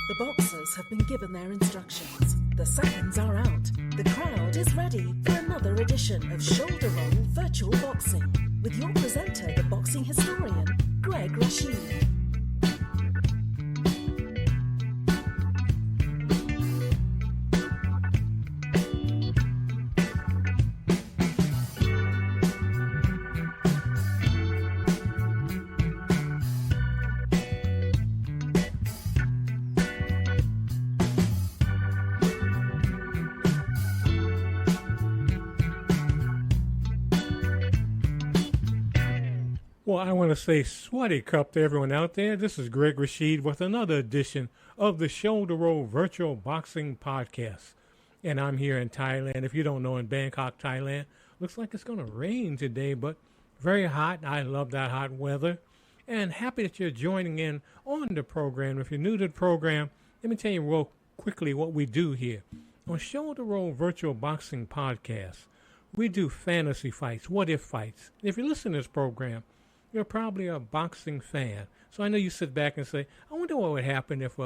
The boxers have been given their instructions. The seconds are out. The crowd is ready for another edition of Shoulder Roll Virtual Boxing with your presenter, the boxing historian, Greg Rashid. Well, I want to say sweaty cup to everyone out there. This is Greg Rashid with another edition of the Shoulder Roll Virtual Boxing Podcast. And I'm here in Thailand. If you don't know, in Bangkok, Thailand. Looks like it's going to rain today, but very hot. I love that hot weather. And happy that you're joining in on the program. If you're new to the program, let me tell you real quickly what we do here. On Shoulder Roll Virtual Boxing Podcast, we do fantasy fights, what-if fights. If you listen to this program, you're probably a boxing fan. So I know you sit back and say, I wonder what would happen if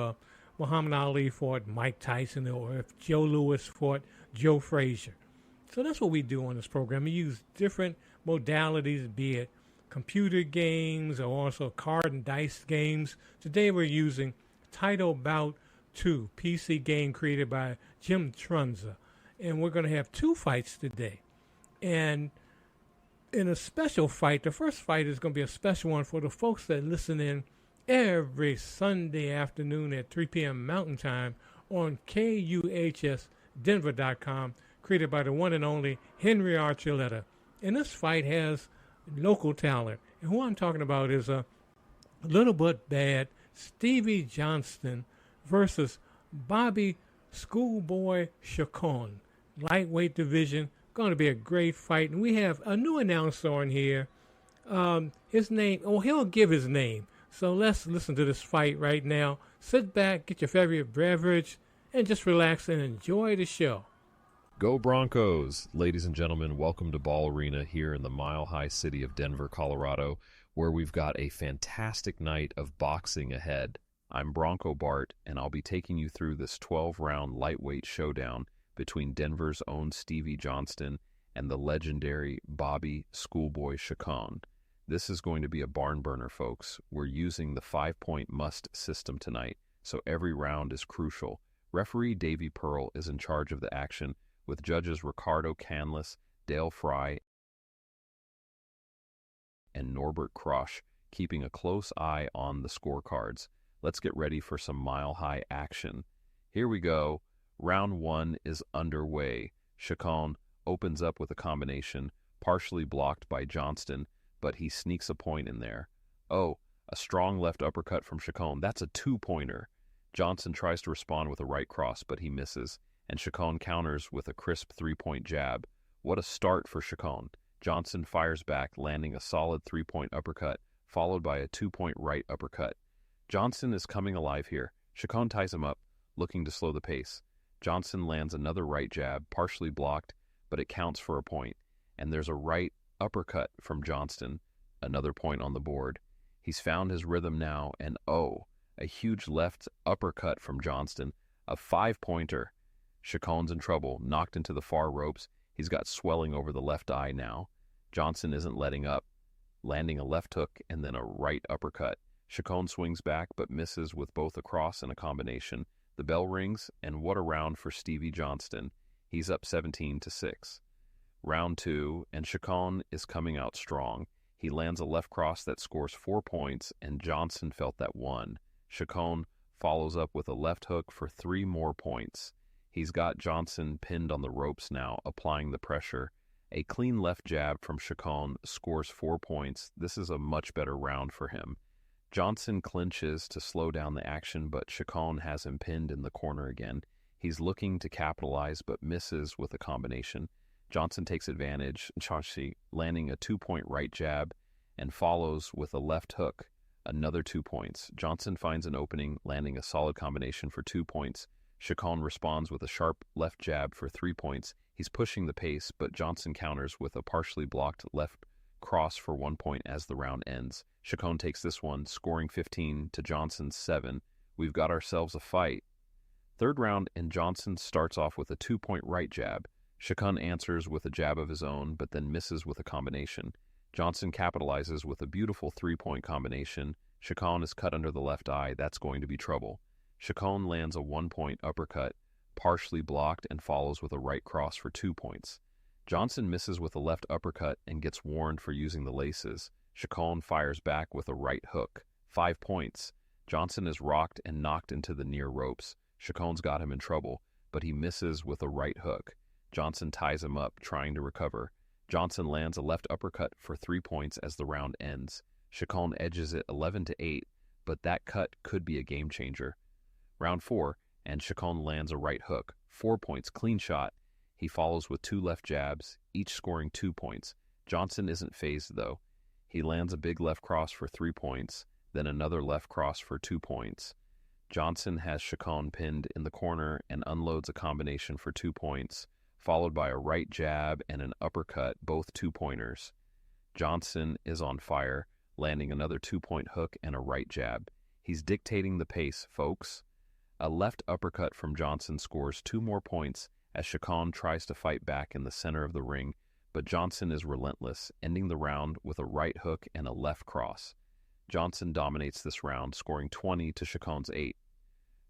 Muhammad Ali fought Mike Tyson or if Joe Louis fought Joe Frazier. So that's what we do on this program. We use different modalities, be it computer games or also card and dice games. Today we're using Title Bout 2, PC game created by Jim Trunza. And we're going to have two fights today. And in a special fight, the first fight is going to be a special one for the folks that listen in every Sunday afternoon at 3 p.m. Mountain Time on KUHSdenver.com, created by the one and only Henry Archuleta. And this fight has local talent. And who I'm talking about is a little but bad Stevie Johnston versus Bobby Schoolboy Chacon, lightweight division. Going to be a great fight, and we have a new announcer on here. His name, he'll give his name. So let's listen to this fight right now. Sit back, get your favorite beverage, and just relax and enjoy the show. Go Broncos! Ladies and gentlemen, welcome to Ball Arena here in the mile-high city of Denver, Colorado, where we've got a fantastic night of boxing ahead. I'm Bronco Bart, and I'll be taking you through this 12-round lightweight showdown between Denver's own Stevie Johnston and the legendary Bobby Schoolboy Chacon. This is going to be a barn burner, folks. We're using the 5-point must system tonight, so every round is crucial. Referee Davey Pearl is in charge of the action, with judges Ricardo Canlis, Dale Fry, and Norbert Krosch keeping a close eye on the scorecards. Let's get ready for some mile-high action. Here we go. Round 1 is underway. Chacon opens up with a combination, partially blocked by Johnston, but he sneaks a point in there. Oh, a strong left uppercut from Chacon. That's a two-pointer. Johnston tries to respond with a right cross, but he misses, and Chacon counters with a crisp three-point jab. What a start for Chacon. Johnston fires back, landing a solid three-point uppercut, followed by a two-point right uppercut. Johnston is coming alive here. Chacon ties him up, looking to slow the pace. Johnston lands another right jab, partially blocked, but it counts for a point. And there's a right uppercut from Johnston, another point on the board. He's found his rhythm now, and a huge left uppercut from Johnston, a 5-pointer. Chacon's in trouble, knocked into the far ropes. He's got swelling over the left eye now. Johnston isn't letting up, landing a left hook and then a right uppercut. Chacon swings back, but misses with both a cross and a combination. The bell rings, and what a round for Stevie Johnston. He's up 17-6. Round 2, and Chacon is coming out strong. He lands a left cross that scores 4 points, and Johnston felt that one. Chacon follows up with a left hook for 3 more points. He's got Johnston pinned on the ropes now, applying the pressure. A clean left jab from Chacon scores 4 points. This is a much better round for him. Johnston clinches to slow down the action, but Chacon has him pinned in the corner again. He's looking to capitalize, but misses with a combination. Johnston takes advantage, Chachi landing a 2-point right jab, and follows with a left hook, another 2 points. Johnston finds an opening, landing a solid combination for 2 points. Chacon responds with a sharp left jab for 3 points. He's pushing the pace, but Johnston counters with a partially blocked left cross for 1 point as the round ends. Chacon takes this one, scoring 15 to Johnston's 7, We've got ourselves a fight. Third round, and Johnson starts off with a 2-point right jab. Chacon answers with a jab of his own, but then misses with a combination. Johnson capitalizes with a beautiful 3-point combination. Chacon is cut under the left eye. That's going to be trouble. Chacon lands a 1-point uppercut, partially blocked, and follows with a right cross for 2 points. Johnson misses with a left uppercut and gets warned for using the laces. Chacon fires back with a right hook. 5 points. Johnson is rocked and knocked into the near ropes. Chacon's got him in trouble, but he misses with a right hook. Johnson ties him up, trying to recover. Johnson lands a left uppercut for 3 points as the round ends. Chacon edges it 11-8, but that cut could be a game changer. Round 4, and Chacon lands a right hook. 4 points, clean shot. He follows with 2 left jabs, each scoring 2 points. Johnson isn't phased, though. He lands a big left cross for 3 points, then another left cross for 2 points. Johnson has Chacon pinned in the corner and unloads a combination for 2 points, followed by a right jab and an uppercut, both 2-pointers. Johnson is on fire, landing another 2-point hook and a right jab. He's dictating the pace, folks. A left uppercut from Johnson scores 2 more points as Chacon tries to fight back in the center of the ring, but Johnson is relentless, ending the round with a right hook and a left cross. Johnson dominates this round, scoring 20 to Chacon's 8.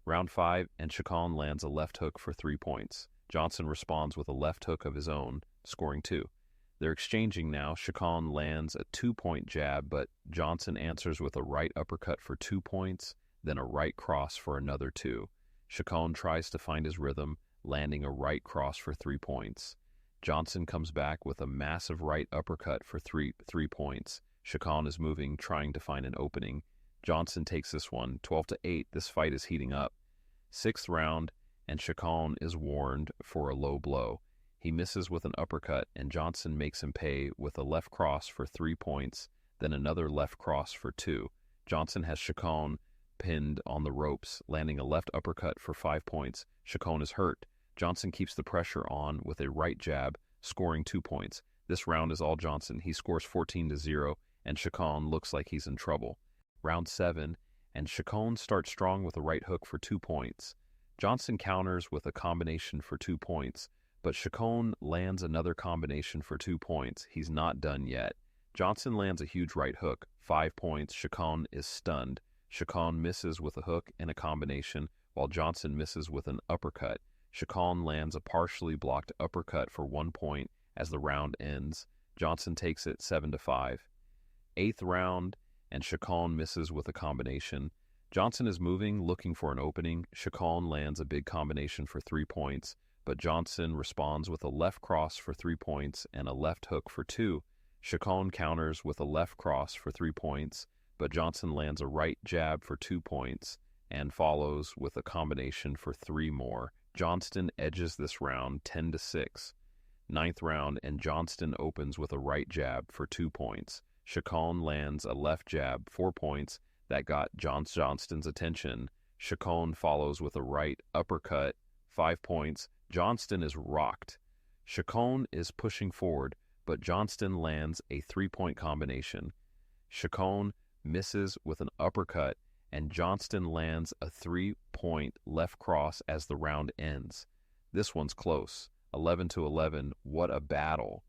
Round 5, and Chacon lands a left hook for 3 points. Johnson responds with a left hook of his own, scoring 2. They're exchanging now. Chacon lands a 2-point jab, but Johnson answers with a right uppercut for 2 points, then a right cross for another 2. Chacon tries to find his rhythm, landing a right cross for 3 points. Johnson comes back with a massive right uppercut for 3 points. Chacon is moving, trying to find an opening. Johnson takes this one, 12-8. This fight is heating up. 6th round, and Chacon is warned for a low blow. He misses with an uppercut, and Johnson makes him pay with a left cross for 3 points, then another left cross for 2. Johnson has Chacon pinned on the ropes, landing a left uppercut for 5 points. Chacon is hurt. Johnson keeps the pressure on with a right jab, scoring 2 points. This round is all Johnson. He scores 14-0, and Chacon looks like he's in trouble. Round 7, and Chacon starts strong with a right hook for 2 points. Johnson counters with a combination for 2 points, but Chacon lands another combination for 2 points. He's not done yet. Johnson lands a huge right hook, 5 points. Chacon is stunned. Chacon misses with a hook and a combination, while Johnson misses with an uppercut. Chacon lands a partially blocked uppercut for 1 point as the round ends. Johnson takes it 7-5. 8th round, and Chacon misses with a combination. Johnson is moving, looking for an opening. Chacon lands a big combination for 3 points, but Johnson responds with a left cross for 3 points and a left hook for 2. Chacon counters with a left cross for 3 points, but Johnson lands a right jab for 2 points and follows with a combination for 3 more. Johnston edges this round 10-6. 9th round, and Johnston opens with a right jab for 2 points. Chacon lands a left jab, 4 points, that got Johnston's attention. Chacon follows with a right uppercut, 5 points. Johnston is rocked. Chacon is pushing forward, but Johnston lands a 3-point combination. Chacon misses with an uppercut, and Johnston lands a 3-point left cross as the round ends. This one's close. 11-11. What a battle.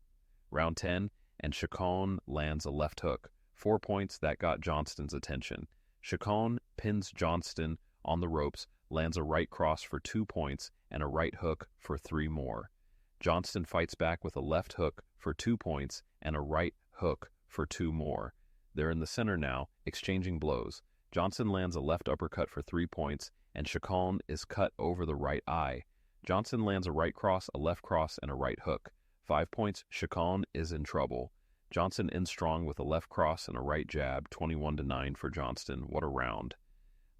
Round 10, and Chacon lands a left hook. 4 points that got Johnston's attention. Chacon pins Johnston on the ropes, lands a right cross for 2 points and a right hook for 3 more. Johnston fights back with a left hook for 2 points and a right hook for 2 more. They're in the center now, exchanging blows. Johnson lands a left uppercut for 3 points, and Chacon is cut over the right eye. Johnson lands a right cross, a left cross, and a right hook. 5 points. Chacon is in trouble. Johnson ends strong with a left cross and a right jab, 21-9 for Johnston. What a round.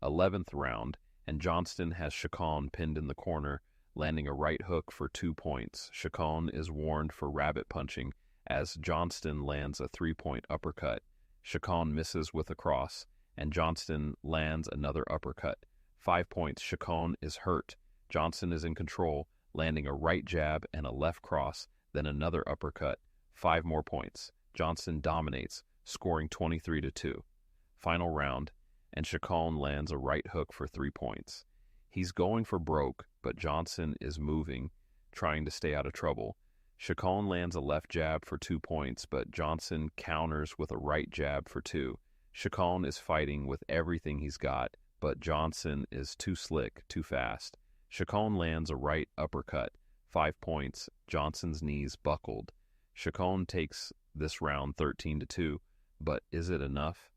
11th round, and Johnston has Chacon pinned in the corner, landing a right hook for 2 points. Chacon is warned for rabbit punching as Johnston lands a 3-point uppercut. Chacon misses with a cross, and Johnston lands another uppercut. 5 points. Chacon is hurt. Johnson is in control, landing a right jab and a left cross, then another uppercut. 5 more points. Johnson dominates, scoring 23-2. Final round, and Chacon lands a right hook for 3 points. He's going for broke, but Johnson is moving, trying to stay out of trouble. Chacon lands a left jab for 2 points, but Johnson counters with a right jab for 2. Chacon is fighting with everything he's got, but Johnson is too slick, too fast. Chacon lands a right uppercut, 5 points. Johnson's knees buckled. Chacon takes this round 13-2, but is it enough?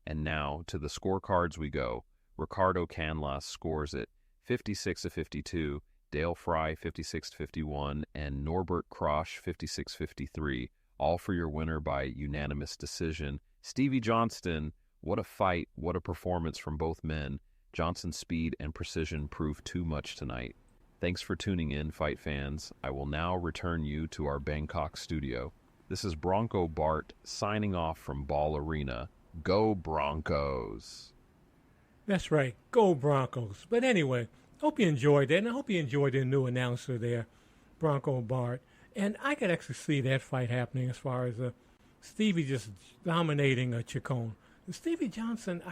And now to the scorecards we go. Ricardo Canlas scores it 56-52, Dale Fry 56-51, and Norbert Krosch 56-53, all for your winner by unanimous decision. Stevie Johnston, what a fight, what a performance from both men. Johnson's speed and precision proved too much tonight. Thanks for tuning in, fight fans. I will now return you to our Bangkok studio. This is Bronco Bart signing off from Ball Arena. Go Broncos! That's right. Go Broncos. But anyway, hope you enjoyed that, and I hope you enjoyed the new announcer there, Bronco Bart. And I could actually see that fight happening as far as Stevie just dominating Chacon. Stevie Johnson,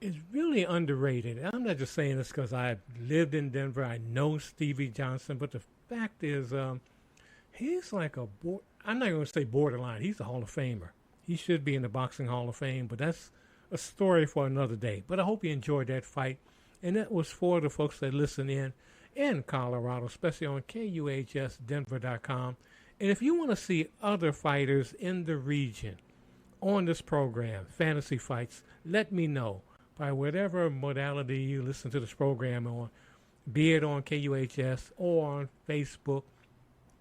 is really underrated. I'm not just saying this because I lived in Denver. I know Stevie Johnson, but the fact is he's like I'm not going to say borderline. He's a Hall of Famer. He should be in the Boxing Hall of Fame, but that's a story for another day. But I hope you enjoyed that fight. And that was for the folks that listen in Colorado, especially on KUHSdenver.com. And if you want to see other fighters in the region on this program, Fantasy Fights, let me know by whatever modality you listen to this program on, be it on KUHS or on Facebook,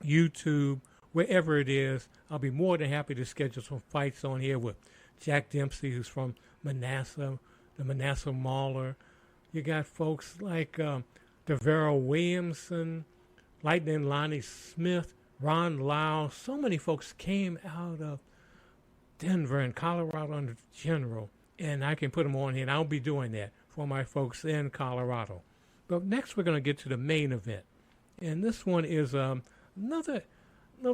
YouTube, wherever it is. I'll be more than happy to schedule some fights on here with Jack Dempsey, who's from Manassas, the Manassas Mauler. You got folks like Devera Williamson, Lightning Lonnie Smith, Ron Lau. So many folks came out of Denver and Colorado in general, and I can put them on here, and I'll be doing that for my folks in Colorado. But next we're going to get to the main event, and this one is another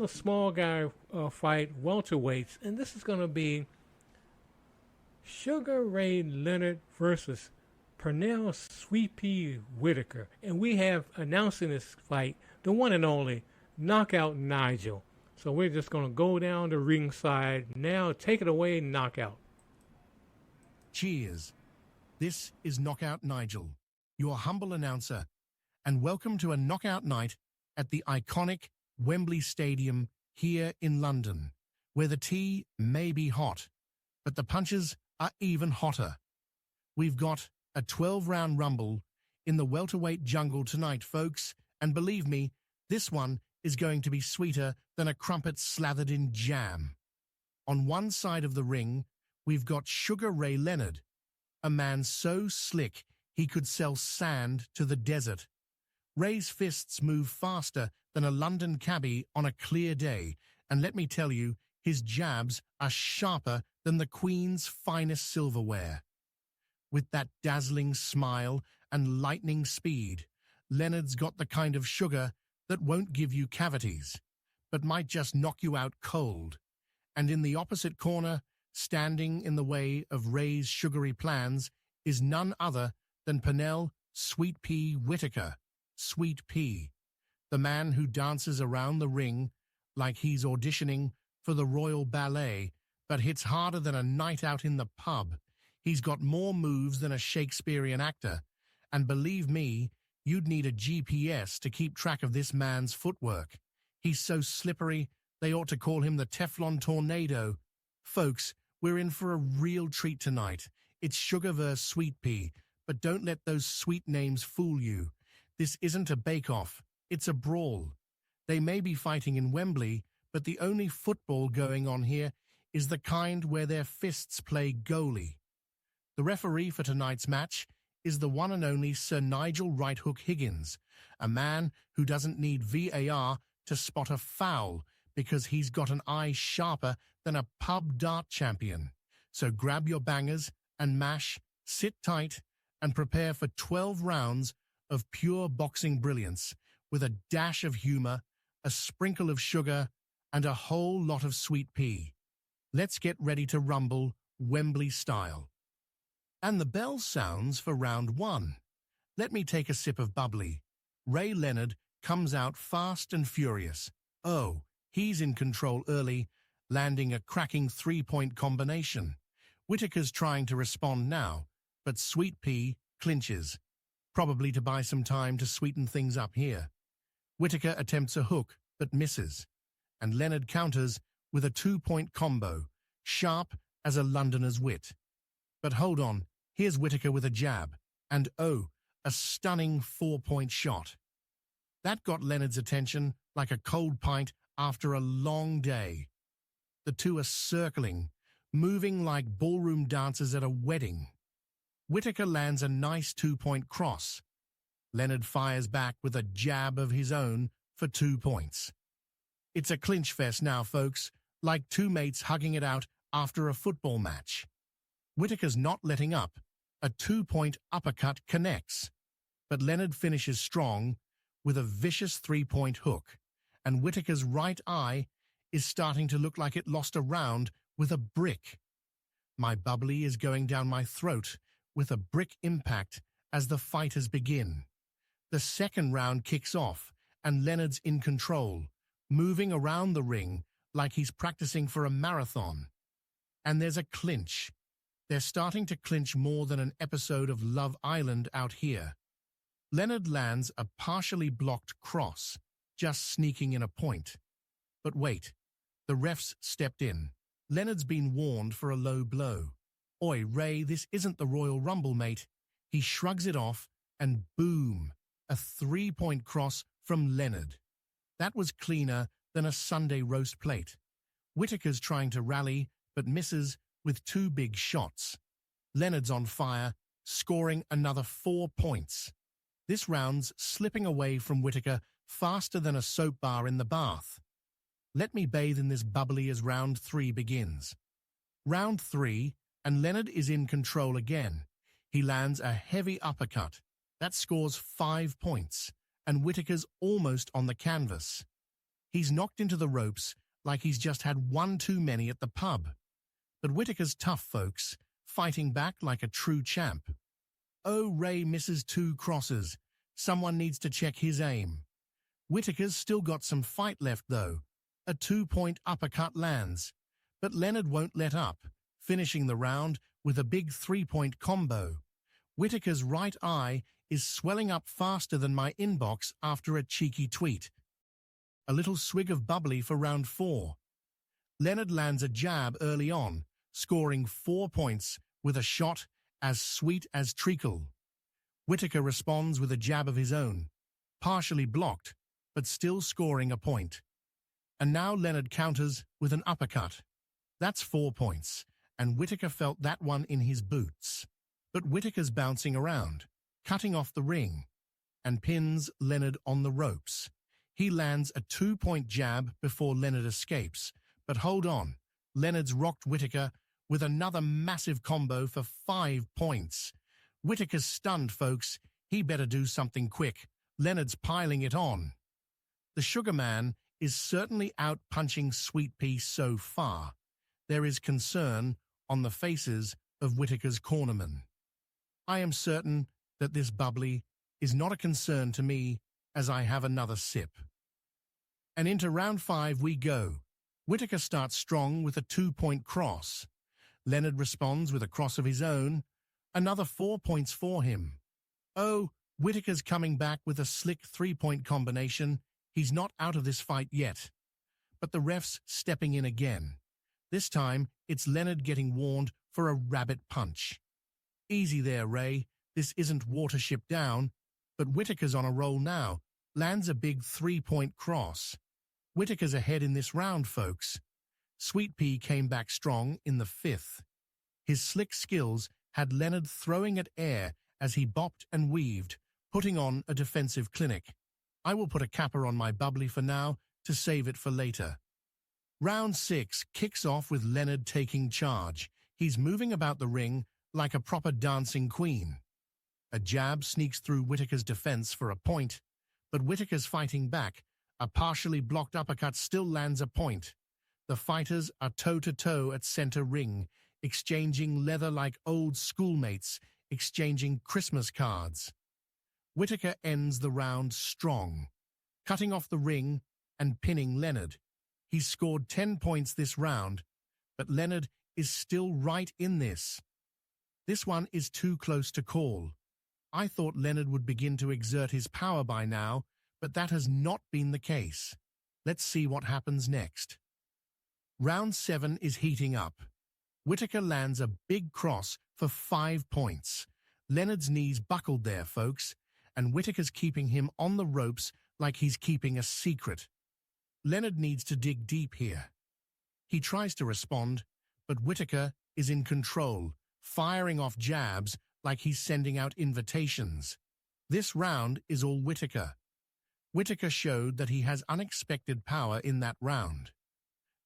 small guy fight, welterweights, and this is going to be Sugar Ray Leonard versus Pernell Sweet Pea Whitaker. And we have announcing this fight, the one and only Knockout Nigel. So we're just going to go down the ringside now. Take it away, Knockout. Cheers. This is Knockout Nigel, your humble announcer, and welcome to a knockout night at the iconic Wembley Stadium here in London, where the tea may be hot, but the punches are even hotter. We've got a 12-round rumble in the welterweight jungle tonight, folks, and believe me, this one is going to be sweeter than a crumpet slathered in jam. On one side of the ring, we've got Sugar Ray Leonard, a man so slick he could sell sand to the desert. Ray's fists move faster than a London cabbie on a clear day, and let me tell you, his jabs are sharper than the Queen's finest silverware. With that dazzling smile and lightning speed, Leonard's got the kind of sugar that won't give you cavities, but might just knock you out cold. And in the opposite corner, standing in the way of Ray's sugary plans, is none other than Pernell Sweet Pea Whitaker, Sweet Pea, the man who dances around the ring like he's auditioning for the Royal Ballet, but hits harder than a night out in the pub. He's got more moves than a Shakespearean actor, and believe me, you'd need a GPS to keep track of this man's footwork. He's so slippery, they ought to call him the Teflon Tornado. Folks, we're in for a real treat tonight. It's Sugar vs. Sweet Pea, but don't let those sweet names fool you. This isn't a bake-off, it's a brawl. They may be fighting in Wembley, but the only football going on here is the kind where their fists play goalie. The referee for tonight's match is the one and only Sir Nigel Right Hook Higgins, a man who doesn't need VAR to spot a foul because he's got an eye sharper than a pub dart champion. So grab your bangers and mash, sit tight, and prepare for 12 rounds of pure boxing brilliance with a dash of humor, a sprinkle of sugar, and a whole lot of sweet pea. Let's get ready to rumble Wembley style. And the bell sounds for round 1. Let me take a sip of bubbly. Ray Leonard comes out fast and furious. Oh, he's in control early, landing a cracking 3-point combination. Whitaker's trying to respond now, but Sweet Pea clinches, probably to buy some time to sweeten things up here. Whitaker attempts a hook, but misses, and Leonard counters with a 2-point combo, sharp as a Londoner's wit. But hold on, here's Whitaker with a jab, and oh, a stunning 4-point shot. That got Leonard's attention like a cold pint after a long day. The two are circling, moving like ballroom dancers at a wedding. Whitaker lands a nice 2-point cross. Leonard fires back with a jab of his own for 2 points. It's a clinch fest now, folks, like two mates hugging it out after a football match. Whitaker's not letting up. A 2-point uppercut connects. But Leonard finishes strong with a vicious 3-point hook, and Whitaker's right eye is starting to look like it lost a round with a brick. My bubbly is going down my throat with a brick impact as the fighters begin. The second round kicks off, and Leonard's in control, moving around the ring like he's practicing for a marathon. And there's a clinch. They're starting to clinch more than an episode of Love Island out here. Leonard lands a partially blocked cross, just sneaking in a point. But wait, the refs stepped in. Leonard's been warned for a low blow. Oi, Ray, this isn't the Royal Rumble, mate. He shrugs it off, and boom, a 3-point cross from Leonard. That was cleaner than a Sunday roast plate. Whitaker's trying to rally, but misses with 2 big shots. Leonard's on fire, scoring another 4 points. This round's slipping away from Whitaker faster than a soap bar in the bath. Let me bathe in this bubbly as round 3 begins. Round 3, and Leonard is in control again. He lands a heavy uppercut. That scores 5 points, and Whitaker's almost on the canvas. He's knocked into the ropes like he's just had one too many at the pub. But Whitaker's tough, folks, fighting back like a true champ. Oh, Ray misses 2 crosses. Someone needs to check his aim. Whitaker's still got some fight left, though. A 2-point uppercut lands. But Leonard won't let up, finishing the round with a big 3-point combo. Whitaker's right eye is swelling up faster than my inbox after a cheeky tweet. A little swig of bubbly for round 4. Leonard lands a jab early on, scoring 4 points with a shot as sweet as treacle. Whitaker responds with a jab of his own, partially blocked, but still scoring a point. And now Leonard counters with an uppercut. That's 4 points, and Whitaker felt that one in his boots. But Whitaker's bouncing around, cutting off the ring, and pins Leonard on the ropes. He lands a 2-point jab before Leonard escapes. But hold on, Leonard's rocked Whitaker with another massive combo for 5 points. Whitaker's stunned, folks. He better do something quick. Leonard's piling it on. The Sugar Man is certainly out-punching Sweet Pea so far. There is concern on the faces of Whitaker's cornermen. I am certain that this bubbly is not a concern to me as I have another sip. And into round 5 we go. Whitaker starts strong with a 2-point cross. Leonard responds with a cross of his own. Another 4 points for him. Oh, Whitaker's coming back with a slick 3-point combination. He's not out of this fight yet. But the ref's stepping in again. This time, it's Leonard getting warned for a rabbit punch. Easy there, Ray. This isn't Watership Down. But Whitaker's on a roll now. Lands a big 3-point cross. Whitaker's ahead in this round, folks. Sweet Pea came back strong in the 5th. His slick skills had Leonard throwing at air as he bopped and weaved, putting on a defensive clinic. I will put a capper on my bubbly for now to save it for later. Round 6 kicks off with Leonard taking charge. He's moving about the ring like a proper dancing queen. A jab sneaks through Whitaker's defense for a point, but Whitaker's fighting back. A partially blocked uppercut still lands a point. The fighters are toe-to-toe at center ring. exchanging leather like old schoolmates, exchanging Christmas cards. Whittaker ends the round strong, cutting off the ring and pinning Leonard. He's scored 10 points this round, but Leonard is still right in this. This one is too close to call. I thought Leonard would begin to exert his power by now, but that has not been the case. Let's see what happens next. Round 7 is heating up. Whittaker lands a big cross for 5 points. Leonard's knees buckled there, folks, and Whittaker's keeping him on the ropes like he's keeping a secret. Leonard needs to dig deep here. He tries to respond, but Whittaker is in control, firing off jabs like he's sending out invitations. This round is all Whittaker. Whittaker showed that he has unexpected power in that round.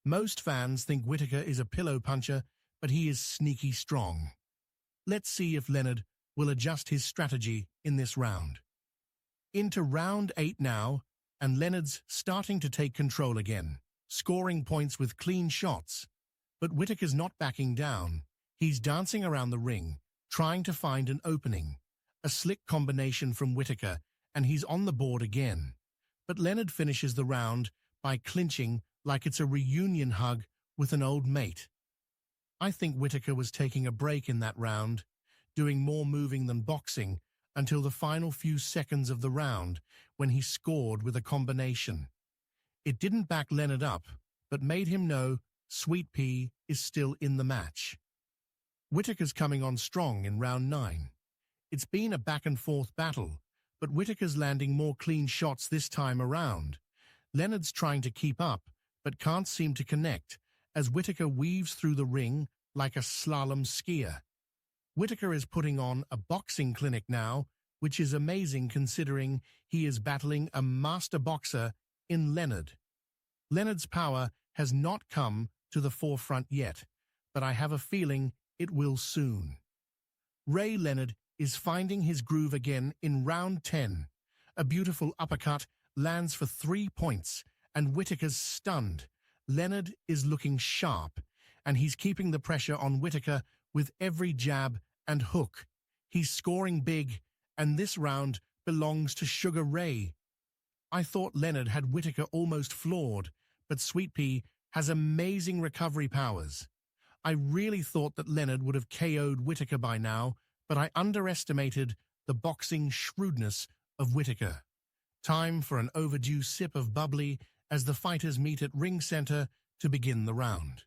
Most fans think Whittaker is a pillow puncher, but he is sneaky strong. Let's see if Leonard will adjust his strategy in this round. Into round 8 now, and Leonard's starting to take control again, scoring points with clean shots. But Whittaker's not backing down. He's dancing around the ring, trying to find an opening. A slick combination from Whittaker, and he's on the board again. But Leonard finishes the round by clinching like it's a reunion hug with an old mate. I think Whittaker was taking a break in that round, doing more moving than boxing, until the final few seconds of the round when he scored with a combination. It didn't back Leonard up, but made him know Sweet Pea is still in the match. Whittaker's coming on strong in round 9. It's been a back-and-forth battle, but Whittaker's landing more clean shots this time around. Leonard's trying to keep up, but can't seem to connect, as Whittaker weaves through the ring like a slalom skier. Whittaker is putting on a boxing clinic now, which is amazing considering he is battling a master boxer in Leonard. Leonard's power has not come to the forefront yet, but I have a feeling it will soon. Ray Leonard is finding his groove again in round 10. A beautiful uppercut lands for 3 points, and Whittaker's stunned. Leonard is looking sharp, and he's keeping the pressure on Whittaker with every jab and hook. He's scoring big, and this round belongs to Sugar Ray. I thought Leonard had Whittaker almost floored, but Sweet Pea has amazing recovery powers. I really thought that Leonard would have KO'd Whittaker by now, but I underestimated the boxing shrewdness of Whittaker. Time for an overdue sip of bubbly as the fighters meet at ring center to begin the round.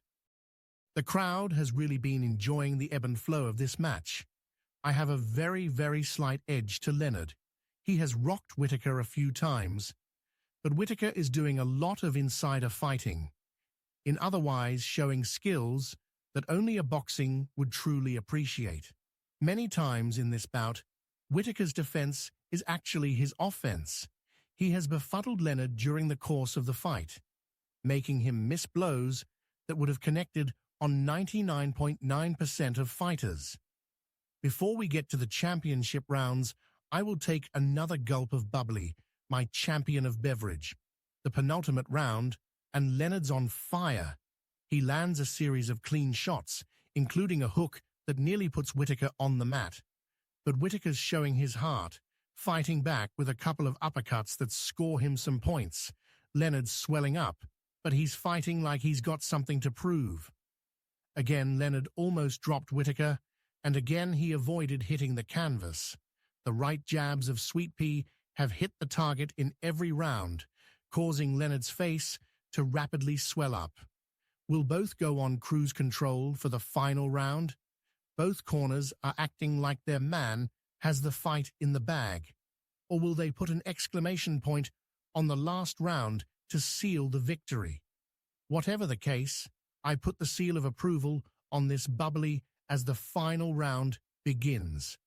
The crowd has really been enjoying the ebb and flow of this match. I have a very, very slight edge to Leonard. He has rocked Whittaker a few times, but Whittaker is doing a lot of insider fighting, in otherwise showing skills that only a boxing would truly appreciate. Many times in this bout, Whittaker's defense is actually his offense. He has befuddled Leonard during the course of the fight, making him miss blows that would have connected on 99.9% of fighters. Before we get to the championship rounds, I will take another gulp of bubbly, my champion of beverage. The penultimate round, and Leonard's on fire. He lands a series of clean shots, including a hook that nearly puts Whittaker on the mat. But Whittaker's showing his heart, fighting back with a couple of uppercuts that score him some points. Leonard's swelling up, but he's fighting like he's got something to prove. Again, Leonard almost dropped Whittaker, and again he avoided hitting the canvas. The right jabs of Sweet Pea have hit the target in every round, causing Leonard's face to rapidly swell up. Will both go on cruise control for the final round? Both corners are acting like their man has the fight in the bag. Or will they put an exclamation point on the last round to seal the victory? Whatever the case, I put the seal of approval on this bubbly as the final round begins.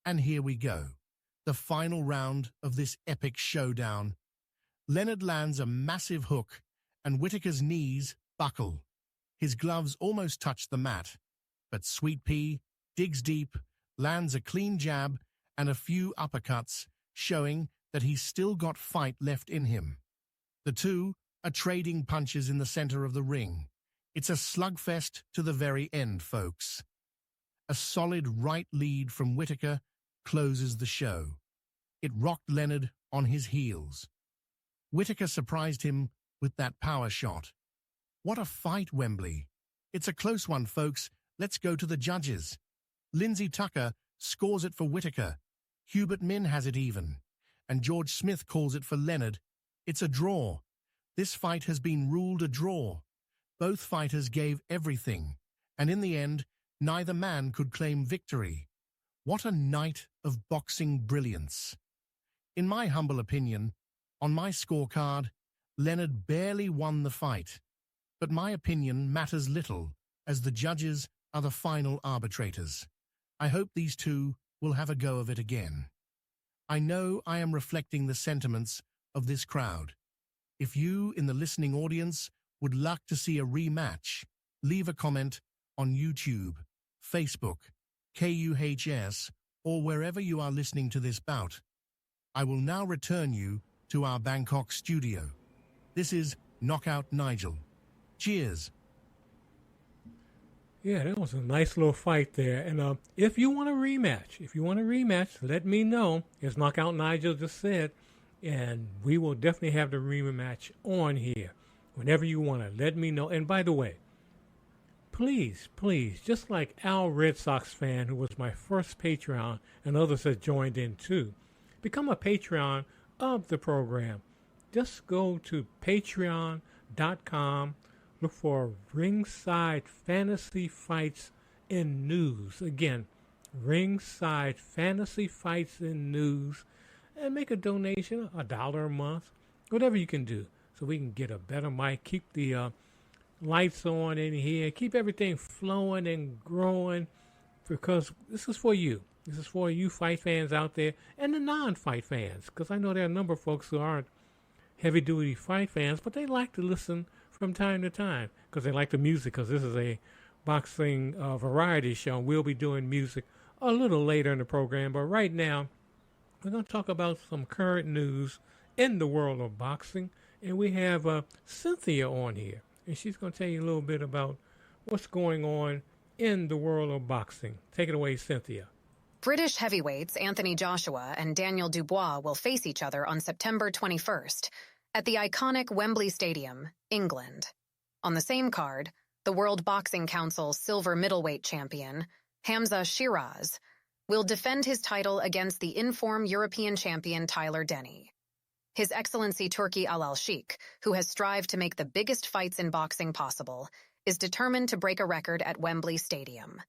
And here we go, the final round of this epic showdown. Leonard lands a massive hook, and Whittaker's knees buckle. His gloves almost touch the mat, but Sweet Pea digs deep, lands a clean jab and a few uppercuts, showing that he's still got fight left in him. The two are trading punches in the center of the ring. It's a slugfest to the very end, folks. A solid right lead from Whittaker closes the show. It rocked Leonard on his heels. Whittaker surprised him with that power shot. What a fight, Wembley. It's a close one, folks. Let's go to the judges. Lindsay Tucker scores it for Whittaker. Hubert Min has it even. And George Smith calls it for Leonard. It's a draw. This fight has been ruled a draw. Both fighters gave everything. And in the end, neither man could claim victory. What a night of boxing brilliance. In my humble opinion, on my scorecard, Leonard barely won the fight. But my opinion matters little, as the judges are the final arbitrators. I hope these two will have a go of it again. I know I am reflecting the sentiments of this crowd. If you, in the listening audience, would like to see a rematch, leave a comment on YouTube, Facebook, KUHS, or wherever you are listening to this bout. I will now return you to our Bangkok studio. This is Knockout Nigel. Cheers. Yeah, that was a nice little fight there. And if you want a rematch, let me know. As Knockout Nigel just said, and we will definitely have the rematch on here. Whenever you want to, let me know. And by the way, please, just like Al Red Sox fan, who was my first Patreon, and others have joined in too, become a Patreon of the program. Just go to patreon.com, look for Ringside Fantasy Fights in News. Again, Ringside Fantasy Fights in News, and make a donation, $1 a month, whatever you can do, so we can get a better mic, keep the lights on in here, keep everything flowing and growing, because this is for you. This is for you fight fans out there and the non-fight fans, because I know there are a number of folks who aren't heavy-duty fight fans, but they like to listen from time to time because they like the music, because this is a boxing variety show. We'll be doing music a little later in the program, but right now we're going to talk about some current news in the world of boxing, and we have Cynthia on here, and she's going to tell you a little bit about what's going on in the world of boxing. Take it away, Cynthia. British heavyweights Anthony Joshua and Daniel Dubois will face each other on September 21st at the iconic Wembley Stadium, England. On the same card, the World Boxing Council's silver middleweight champion, Hamza Shiraz, will defend his title against the in-form European champion Tyler Denny. His Excellency Turki Al-Sheikh, who has strived to make the biggest fights in boxing possible, is determined to break a record at Wembley Stadium.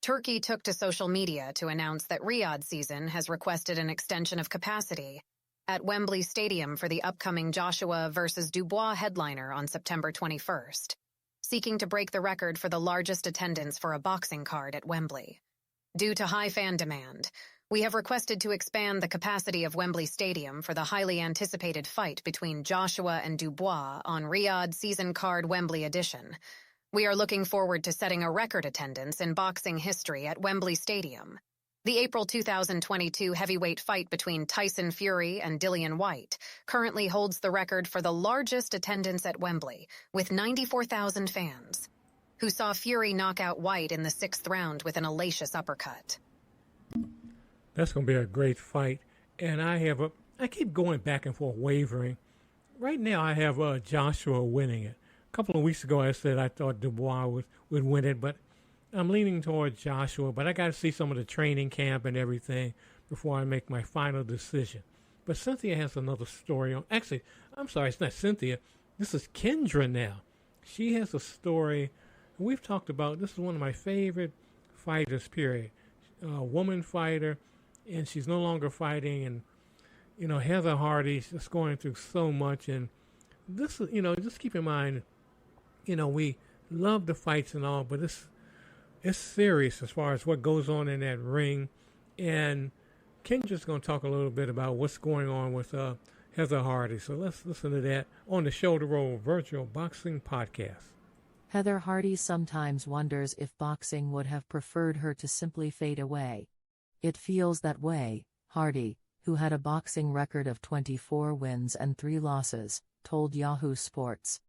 Turkey took to social media to announce that Riyadh season has requested an extension of capacity at Wembley Stadium for the upcoming Joshua versus Dubois headliner on September 21st, seeking to break the record for the largest attendance for a boxing card at Wembley. Due to high fan demand, we have requested to expand the capacity of Wembley Stadium for the highly anticipated fight between Joshua and Dubois on Riyadh season card Wembley edition. We are looking forward to setting a record attendance in boxing history at Wembley Stadium. The April 2022 heavyweight fight between Tyson Fury and Dillian Whyte currently holds the record for the largest attendance at Wembley, with 94,000 fans, who saw Fury knock out Whyte in the 6th round with an hellacious uppercut. That's going to be a great fight, and I keep going back and forth, wavering. Right now I have Joshua winning it. A couple of weeks ago I said I thought Dubois would win it, but I'm leaning towards Joshua, but I got to see some of the training camp and everything before I make my final decision. But Cynthia has another story on. Actually, I'm sorry, it's not Cynthia. This is Kendra now. She has a story. We've talked about, this is one of my favorite fighters, period. A woman fighter, and she's no longer fighting. And, Heather Hardy's just going through so much. And this is, just keep in mind, we love the fights and all, but it's serious as far as what goes on in that ring. And Kendra's going to talk a little bit about what's going on with Heather Hardy. So let's listen to that on the Shoulder Roll Virtual Boxing Podcast. Heather Hardy sometimes wonders if boxing would have preferred her to simply fade away. It feels that way, Hardy, who had a boxing record of 24 wins and 3 losses, told Yahoo Sports.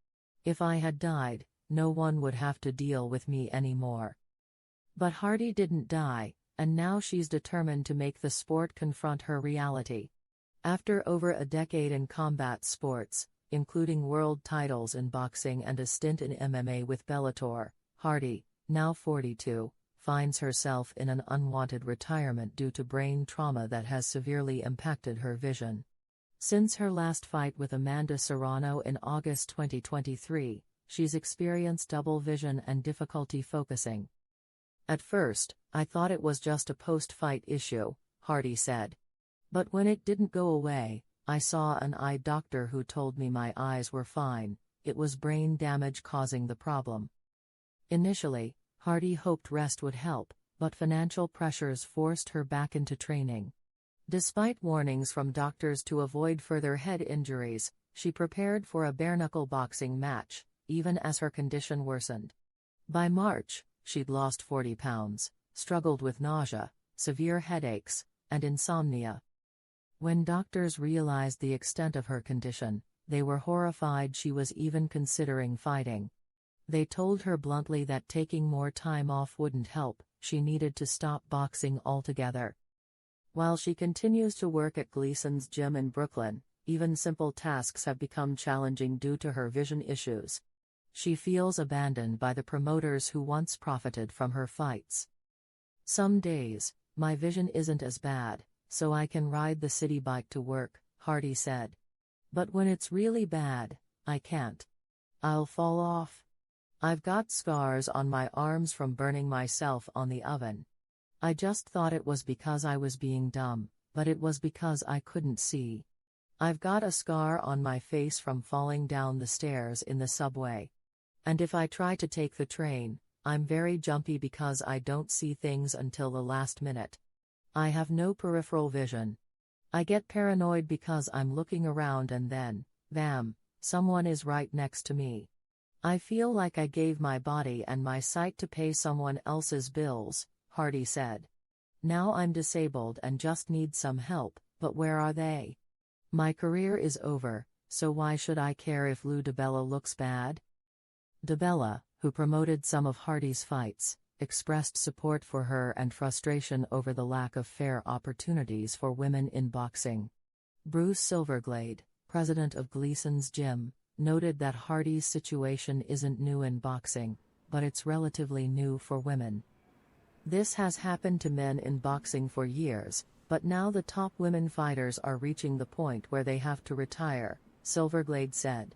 If I had died, no one would have to deal with me anymore. But Hardy didn't die, and now she's determined to make the sport confront her reality. After over a decade in combat sports, including world titles in boxing and a stint in MMA with Bellator, Hardy, now 42, finds herself in an unwanted retirement due to brain trauma that has severely impacted her vision. Since her last fight with Amanda Serrano in August 2023, she's experienced double vision and difficulty focusing. At first, I thought it was just a post-fight issue, Hardy said. But when it didn't go away, I saw an eye doctor who told me my eyes were fine, it was brain damage causing the problem. Initially, Hardy hoped rest would help, but financial pressures forced her back into training. Despite warnings from doctors to avoid further head injuries, she prepared for a bare-knuckle boxing match, even as her condition worsened. By March, she'd lost 40 pounds, struggled with nausea, severe headaches, and insomnia. When doctors realized the extent of her condition, they were horrified she was even considering fighting. They told her bluntly that taking more time off wouldn't help, she needed to stop boxing altogether. While she continues to work at Gleason's gym in Brooklyn, even simple tasks have become challenging due to her vision issues. She feels abandoned by the promoters who once profited from her fights. Some days, my vision isn't as bad, so I can ride the city bike to work, Hardy said. But when it's really bad, I can't. I'll fall off. I've got scars on my arms from burning myself on the oven. I just thought it was because I was being dumb, but it was because I couldn't see. I've got a scar on my face from falling down the stairs in the subway. And if I try to take the train, I'm very jumpy because I don't see things until the last minute. I have no peripheral vision. I get paranoid because I'm looking around and then, bam, someone is right next to me. I feel like I gave my body and my sight to pay someone else's bills, Hardy said. Now I'm disabled and just need some help, but where are they? My career is over, so why should I care if Lou DiBella looks bad? DiBella, who promoted some of Hardy's fights, expressed support for her and frustration over the lack of fair opportunities for women in boxing. Bruce Silverglade, president of Gleason's gym, noted that Hardy's situation isn't new in boxing, but it's relatively new for women. This has happened to men in boxing for years, but now the top women fighters are reaching the point where they have to retire, Silverglade said.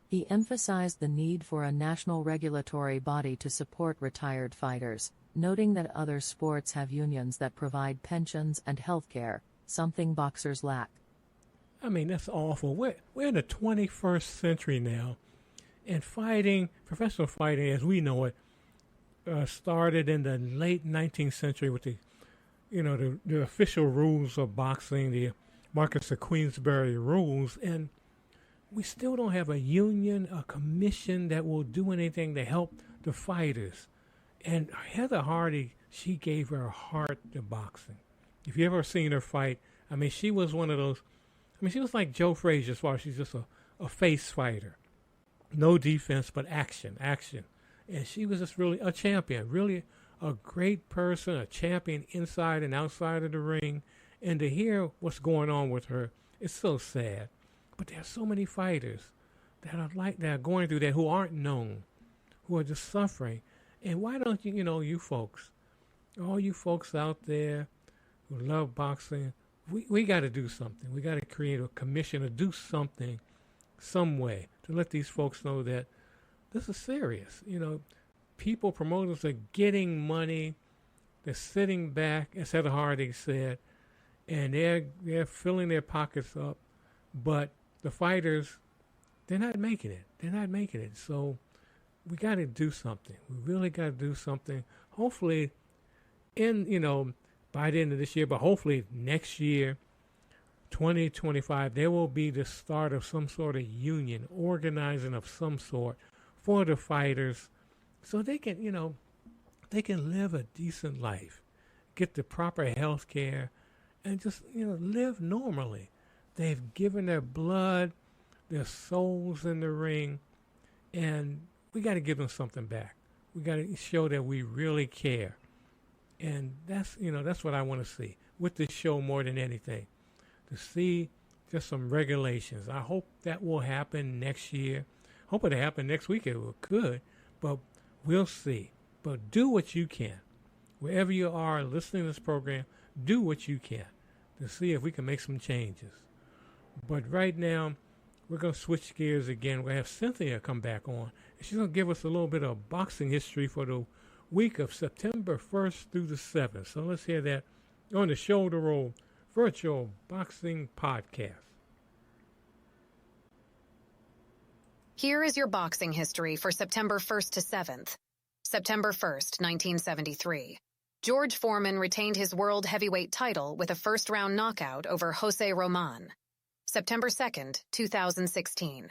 He emphasized the need for a national regulatory body to support retired fighters, noting that other sports have unions that provide pensions and health care, something boxers lack. I mean, that's awful. We're in the 21st century now, and fighting, professional fighting as we know it, started in the late 19th century with the official rules of boxing, the Marquess of Queensberry rules, and we still don't have a union, a commission that will do anything to help the fighters. And Heather Hardy, she gave her heart to boxing. If you ever seen her fight, I mean, she was one of those, I mean, she was like Joe Frazier as far as she's just a face fighter. No defense, but action. And she was just really a champion, really a great person, a champion inside and outside of the ring. And to hear what's going on with her, it's so sad. But there are so many fighters that are going through that who aren't known, who are just suffering. And why don't you folks, all you folks out there who love boxing, we got to do something. We got to create a commission or do something, some way, to let these folks know that this is serious. People, promoters are getting money. They're sitting back, as Heather Hardy said, and they're filling their pockets up. But the fighters, they're not making it. So we got to do something. We really got to do something. Hopefully, by the end of this year, but hopefully next year, 2025, there will be the start of some sort of union, organizing of some sort for the fighters, so they can, they can live a decent life, get the proper health care, and just, live normally. They've given their blood, their souls in the ring, and we got to give them something back. We got to show that we really care. And that's what I want to see with this show more than anything, to see just some regulations. I hope that will happen next year. Hope it'll happen next week. It could, but we'll see. But do what you can. Wherever you are listening to this program, do what you can to see if we can make some changes. But right now, we're going to switch gears again. We're going to have Cynthia come back on. And she's going to give us a little bit of boxing history for the week of September 1st through the 7th. So let's hear that on the Shoulder Roll Virtual Boxing Podcast. Here is your boxing history for September 1st to 7th. September 1st, 1973. George Foreman retained his world heavyweight title with a first-round knockout over Jose Roman. September 2nd, 2016.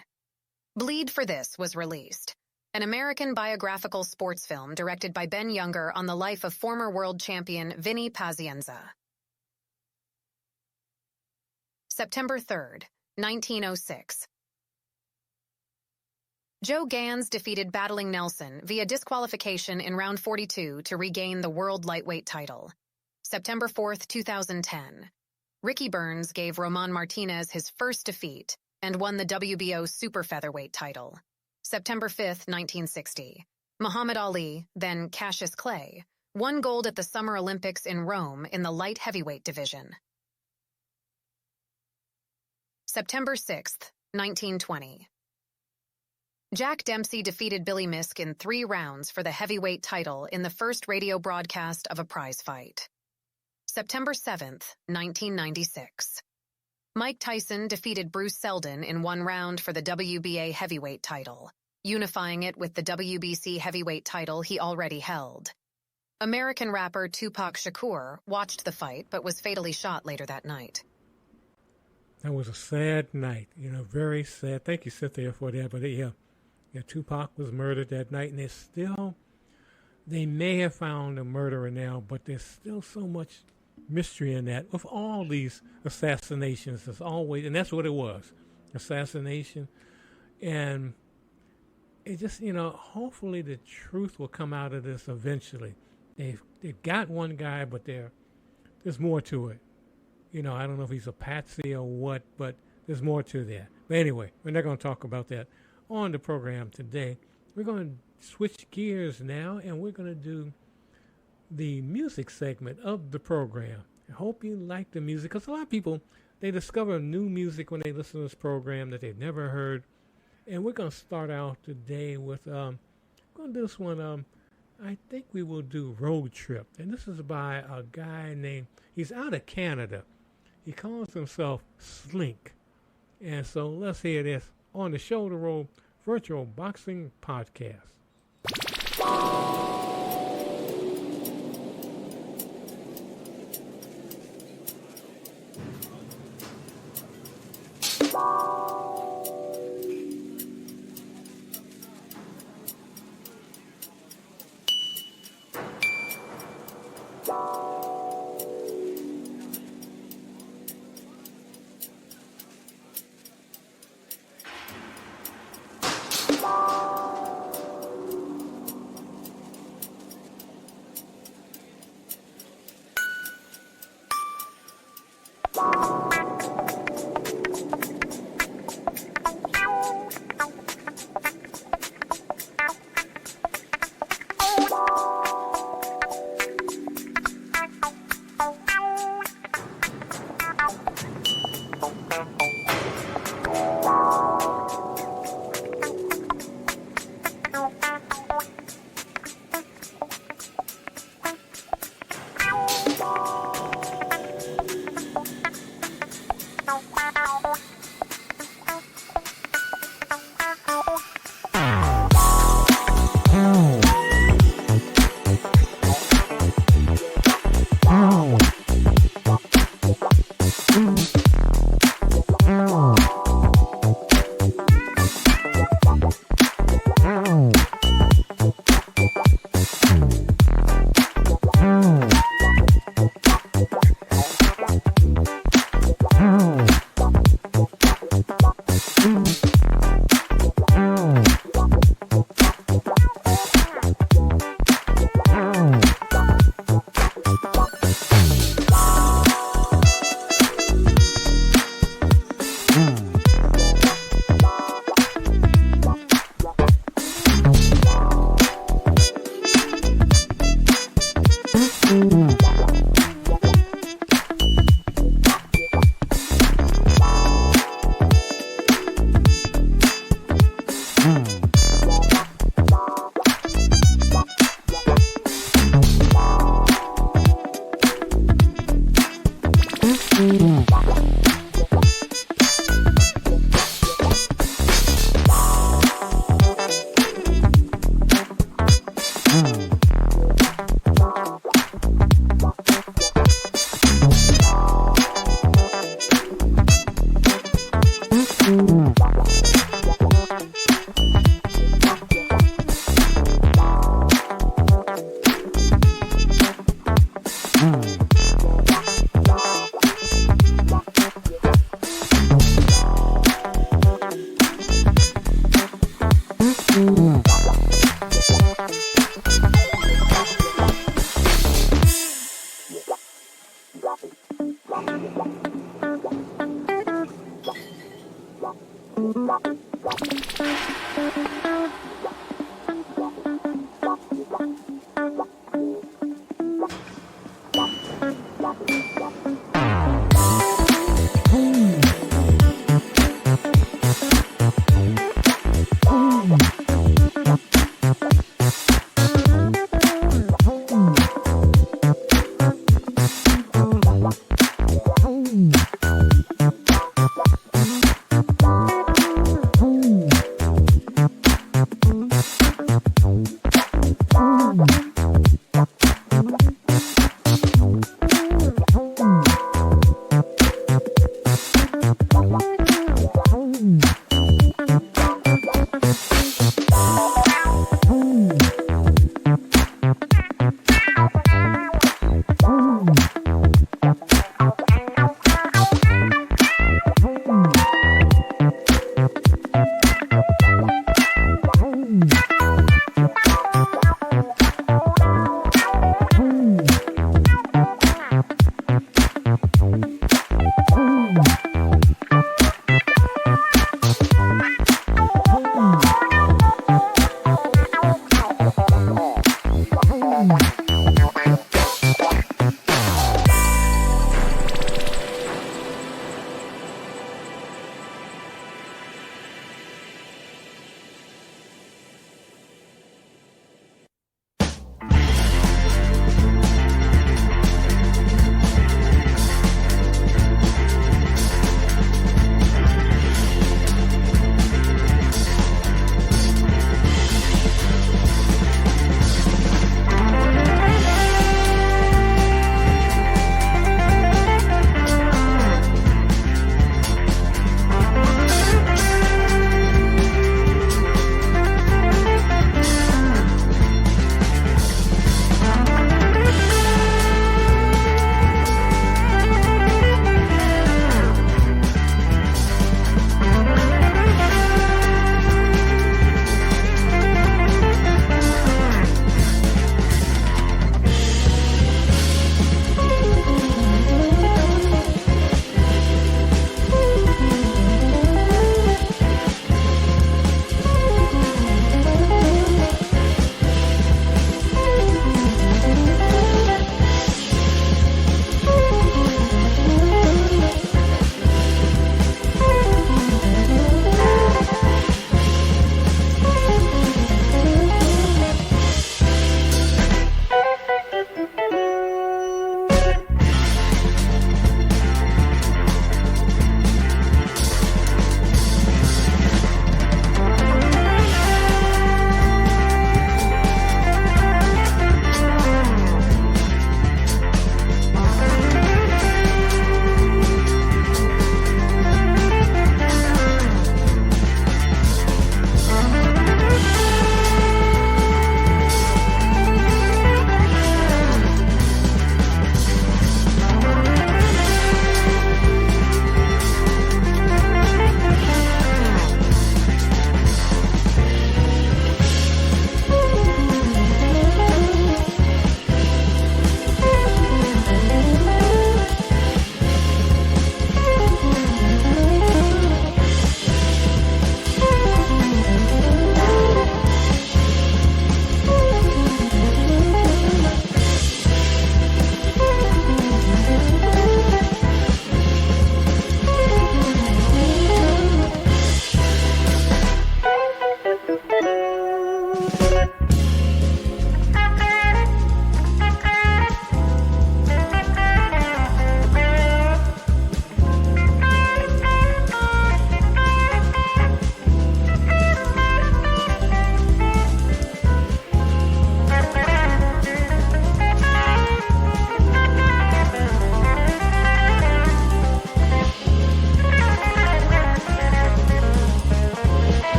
Bleed for This was released, an American biographical sports film directed by Ben Younger on the life of former world champion Vinny Pazienza. September 3rd, 1906. Joe Gans defeated Battling Nelson via disqualification in round 42 to regain the world lightweight title. September 4th, 2010. Ricky Burns gave Roman Martinez his first defeat and won the WBO super featherweight title. September 5th, 1960. Muhammad Ali, then Cassius Clay, won gold at the Summer Olympics in Rome in the light heavyweight division. September 6th, 1920. Jack Dempsey defeated Billy Misk in 3 rounds for the heavyweight title in the first radio broadcast of a prize fight. September 7th, 1996. Mike Tyson defeated Bruce Seldon in 1 round for the WBA heavyweight title, unifying it with the WBC heavyweight title he already held. American rapper Tupac Shakur watched the fight but was fatally shot later that night. That was a sad night, very sad. Thank you, Cynthia, for that. But yeah, Tupac was murdered that night, and they may have found a murderer now, but there's still so much mystery in that. With all these assassinations, there's always, and that's what it was, assassination. And it just, hopefully the truth will come out of this eventually. They've got one guy, but there's more to it. I don't know if he's a patsy or what, but there's more to that. But anyway, we're not going to talk about that on the program today. We're going to switch gears now, and we're going to do the music segment of the program. I hope you like the music, because a lot of people, they discover new music when they listen to this program that they've never heard. And we're going to start out today with, going to do this one, I think we will do Road Trip. And this is by a guy named, he's out of Canada. He calls himself Slink. And so let's hear this on the Shoulder Roll Virtual Boxing Podcast.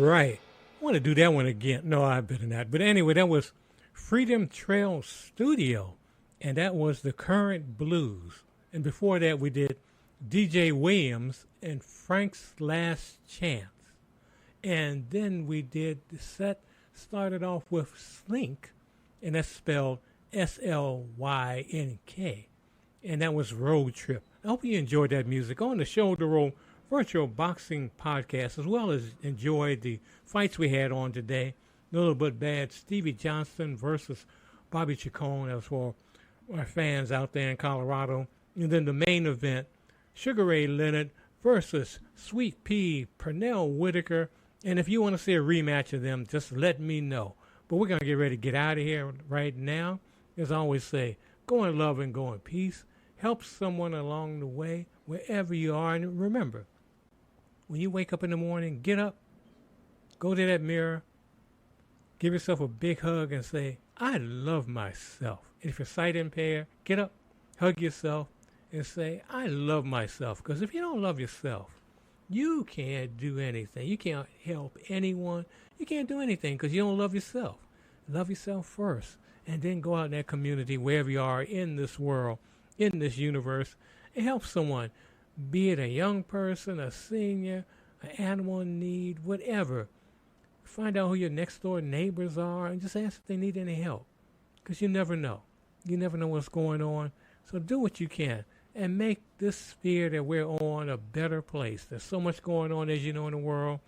right. I want to do that one again. No, I better not. But anyway, that was Freedom Trail Studio, and that was The Current Blues. And before that, we did DJ Williams and Frank's Last Chance. And then we did the set, started off with Slink, and that's spelled Slynk. And that was Road Trip. I hope you enjoyed that music on the Shoulder Roll Virtual Boxing Podcast, as well as enjoyed the fights we had on today. A little bit bad, Stevie Johnson versus Bobby Chacon. That was for our fans out there in Colorado. And then the main event, Sugar Ray Leonard versus Sweet Pea Pernell Whitaker. And if you want to see a rematch of them, just let me know. But we're going to get ready to get out of here right now. As I always say, go in love and go in peace. Help someone along the way, wherever you are. And remember, when you wake up in the morning, get up, go to that mirror, give yourself a big hug and say, I love myself. And if you're sight impaired, get up, hug yourself, and say, I love myself. Because if you don't love yourself, you can't do anything. You can't help anyone. You can't do anything because you don't love yourself. Love yourself first, and then go out in that community, wherever you are in this world, in this universe, and help someone, be it a young person, a senior, an animal in need, whatever. Find out who your next door neighbors are and just ask if they need any help, because you never know. You never know what's going on. So do what you can and make this sphere that we're on a better place. There's so much going on, as you know, in the world.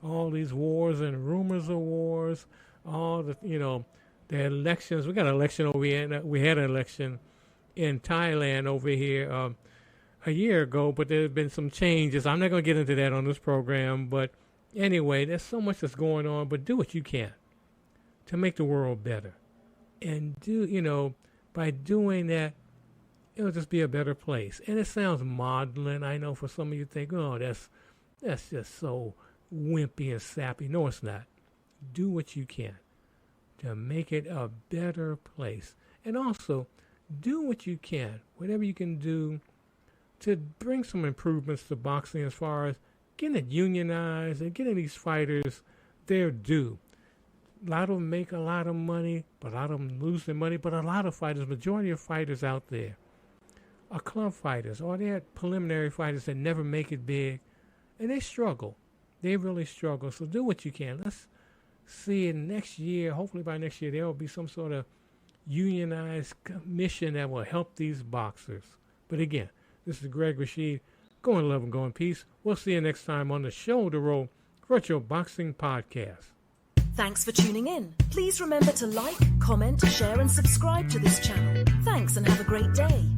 All these wars and rumors of wars, all the, the elections. We got an election over here. We had an election in Thailand over here a year ago, but there have been some changes. I'm not going to get into that on this program, but anyway, there's so much that's going on, but do what you can to make the world better. And by doing that, it'll just be a better place. And it sounds maudlin. I know for some of you think, oh, that's just so wimpy and sappy. No, it's not. Do what you can to make it a better place. And also, do what you can, whatever you can do, to bring some improvements to boxing as far as getting it unionized and getting these fighters their due. A lot of them make a lot of money, but a lot of them lose their money. But a lot of fighters, majority of fighters out there, are club fighters, or they're preliminary fighters that never make it big, and they struggle. They really struggle. So do what you can. Let's see next year, hopefully by next year, there will be some sort of unionized commission that will help these boxers. But again, this is Greg Rashid. Go in love and go in peace. We'll see you next time on the Shoulder Roll Virtual Boxing Podcast. Thanks for tuning in. Please remember to like, comment, share, and subscribe to this channel. Thanks and have a great day.